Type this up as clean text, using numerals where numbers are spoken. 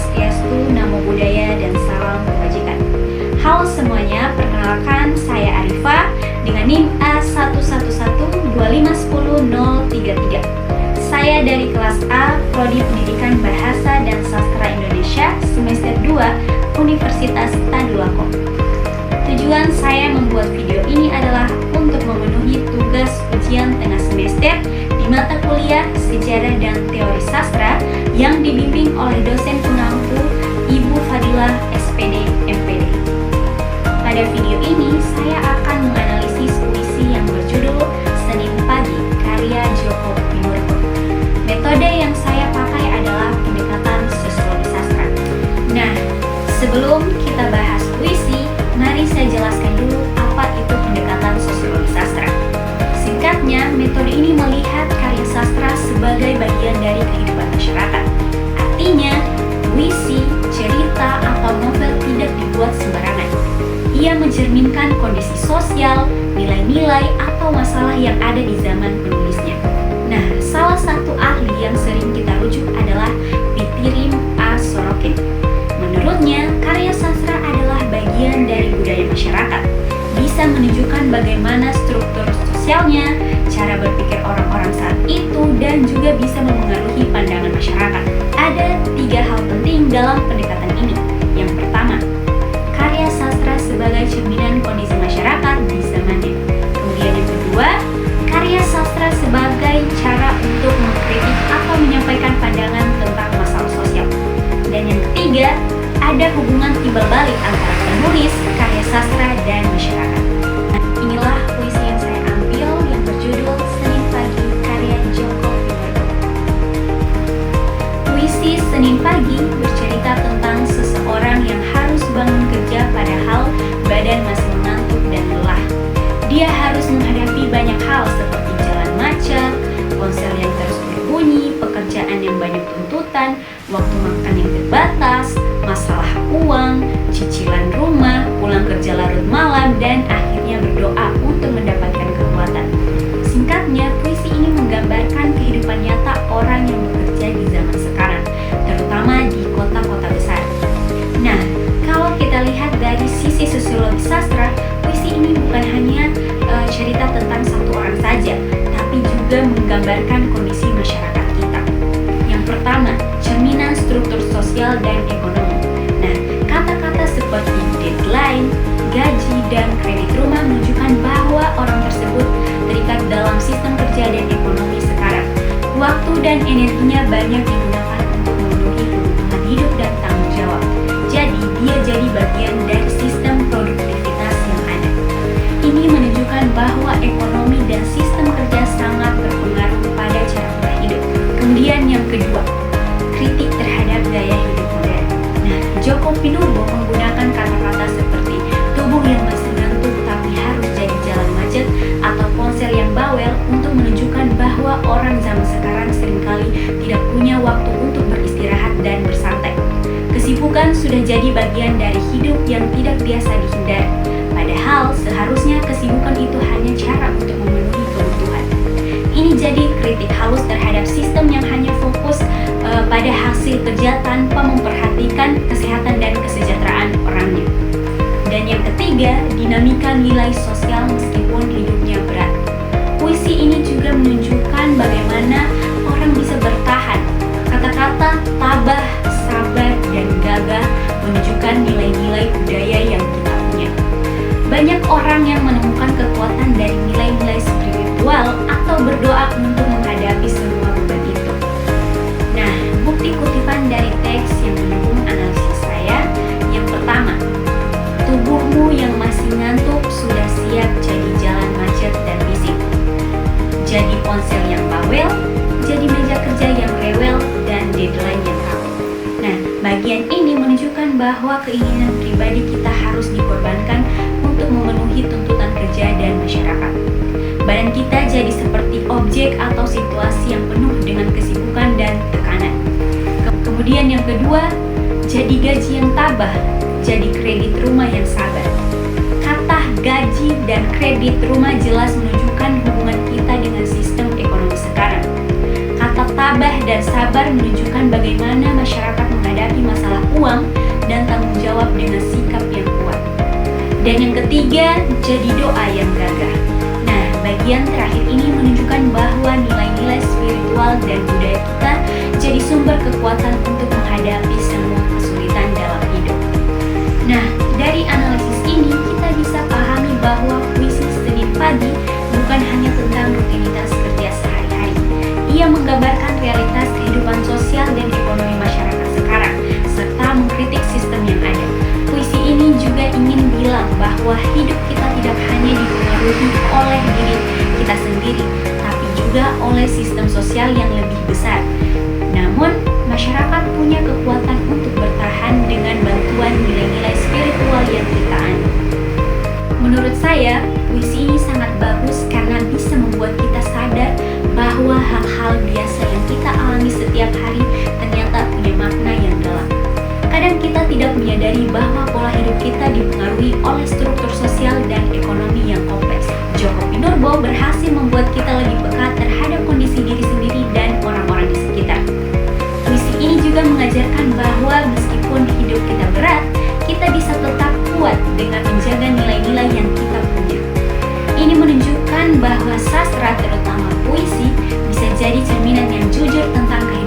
Swastiastu, Namo Buddhaya, dan salam kebajikan. Halo semuanya, perkenalkan saya Arifa dengan NIM A111251033. Saya dari kelas A, Prodi Pendidikan Bahasa dan Sastra Indonesia, semester 2, Universitas Tadulako. Tujuan saya membuat video ini adalah untuk memenuhi tugas ujian tengah semester di mata kuliah Sejarah dan Teori Sastra yang dibimbing oleh dosen pengampu Ibu Fadilah SPD MPD. Pada video ini saya akan menganalisis puisi yang berjudul Senin Pagi karya Djoko Pinurbo. Metode yang saya pakai adalah pendekatan sosiologi sastra. Nah, sebelum kita bahas puisi, mari saya jelaskan dulu apa itu pendekatan sosiologi sastra. Singkatnya, metode ini melihat karya sastra sebagai bagian dari kehidupan masyarakat. Artinya, puisi, cerita, atau novel tidak dibuat sembarangan. Ia mencerminkan kondisi sosial, nilai-nilai, atau masalah yang ada di zaman penulisnya. Nah, salah satu ahli yang sering kita rujuk adalah Pitirim A. Sorokin. Menurutnya, karya sastra adalah bagian dari budaya masyarakat. Bisa menunjukkan bagaimana struktur sosialnya, cara berpikir orang-orang saat itu, dan juga bisa memengaruhi pandangan masyarakat. Ada 3 hal penting dalam pendekatan ini. Yang pertama, karya sastra sebagai cerminan kondisi masyarakat di zamannya. Kemudian yang kedua, karya sastra sebagai cara untuk mengkritik atau menyampaikan pandangan tentang masalah sosial. Dan yang ketiga, ada hubungan timbal balik antara penulis, karya sastra, dan masyarakat. Nah, inilah puisi yang saya ambil yang berjudul Senin Pagi karya Djoko Pinurbo. Puisi Senin Pagi bercerita tentang seseorang yang harus bangun kerja padahal badan masih mengantuk dan lelah. Dia harus menghadapi banyak hal seperti jalan macet, ponsel yang terus berbunyi, pekerjaan yang banyak tuntutan, waktu makan yang terbatas, masalah uang, cicilan rumah, pulang kerja larut malam, dan akhirnya berdoa untuk mendapatkan kekuatan. Singkatnya, puisi ini menggambarkan kehidupan nyata orang yang bekerja di zaman sekarang, terutama di kota-kota besar. Nah, kalau kita lihat dari sisi sosiologi sastra, puisi ini bukan hanya cerita tentang satu orang saja, tapi juga menggambarkan kondisi masyarakat kita. Yang pertama, cerminan struktur sosial dan ekonomi. Nah, kata-kata seperti deadline, gaji, dan kredit rumah menunjukkan bahwa orang tersebut terikat dalam sistem kerja dan ekonomi sekarang. Waktu dan energinya banyak digunakan untuk memenuhi kebutuhan hidup dan tanggung jawab. Jadi, dia jadi bagian dari sistem produktivitas yang ada. Ini menunjukkan bahwa ekonomi dan sistem kerja sangat berpengaruh pada cara kita hidup. Kemudian yang kedua, kritik terhadap gaya hidup modern. Nah, Djoko Pinurbo menggunakan kata-kata seperti tubuh yang masih ngantuk tapi harus jadi jalan macet atau ponsel yang bawel untuk menunjukkan bahwa orang zaman sekarang seringkali tidak punya waktu untuk beristirahat dan bersantai. Kesibukan sudah jadi bagian dari hidup yang tidak biasa dihindari. Padahal seharusnya kesibukan itu hanya cara untuk memenuhi kebutuhan. Ini jadi kritik halus terhadap sistem yang hanya fokus pada hasil kerja tanpa memperhatikan kesehatan dan kesejahteraan orangnya. Dan yang ketiga, dinamika nilai sosial meskipun hidupnya berat. Puisi ini juga menunjukkan bagaimana orang bisa bertahan. Kata-kata tabah, sabar, dan gagah menunjukkan nilai-nilai budaya yang kita punya. Banyak orang yang menemukan kekuatan dari nilai-nilai spiritual atau berdoa untuk menghadapi semua beban itu. Nah, bukti kutipan dari teks yang mendukung analisis saya. Yang pertama, tubuhmu yang masih ngantuk sudah siap jadi jalan macet dan bising. Jadi ponsel yang bawel, jadi meja kerja yang rewel, dan deadline yang kaku. Nah, bagian ini menunjukkan bahwa keinginan pribadi kita harus dikorbankan untuk memenuhi tuntutan kerja dan masyarakat. Badan kita jadi seperti objek atau situasi yang penuh dengan kesibukan dan tekanan. Kemudian yang kedua, jadi gaji yang tabah, jadi kredit rumah yang sabar. Kata gaji dan kredit rumah jelas menunjukkan hubungan kita dengan sistem ekonomi sekarang. Kata tabah dan sabar menunjukkan bagaimana masyarakat menghadapi masalah uang dan tanggung jawab dengan sikap yang kuat. Dan yang ketiga, jadi doa yang gagah. Nah, bagian terakhir ini menunjukkan bahwa nilai-nilai spiritual dan budaya kita jadi sumber kekuatan untuk menghadapi semua kesulitan dalam hidup. Nah, dari analisis ini kita bisa pahami bahwa puisi Senin Pagi bukan hanya tentang rutinitas kerja sehari-hari. Ia menggambarkan realitas kehidupan sosial dan ekonomi masyarakat sekarang, serta mengkritik sistem yang ada. Puisi ini juga ingin bilang bahwa hidup kita tidak hanya dipengaruhi oleh diri kita sendiri, tapi juga oleh sistem sosial yang lebih besar. Namun, masyarakat punya kekuatan untuk bertahan dengan bantuan nilai-nilai spiritual yang kita anut. Menurut saya, puisi ini sangat bagus karena bisa membuat kita sadar bahwa hal-hal biasa yang kita alami setiap hari ternyata punya makna yang dalam. Kadang kita tidak menyadari bahwa pola hidup kita dipengaruhi oleh struktur sosial dan ekonomi yang kompleks. Djoko Pinurbo berhasil membuat kita lebih peka terhadap kondisi diri sendiri dan orang-orang di sekitar. Puisi ini juga mengajarkan bahwa meskipun hidup kita berat, kita bisa tetap kuat dengan menjaga nilai-nilai yang kita punya. Ini menunjukkan bahwa sastra, terutama puisi, bisa jadi cerminan yang jujur tentang kehidupan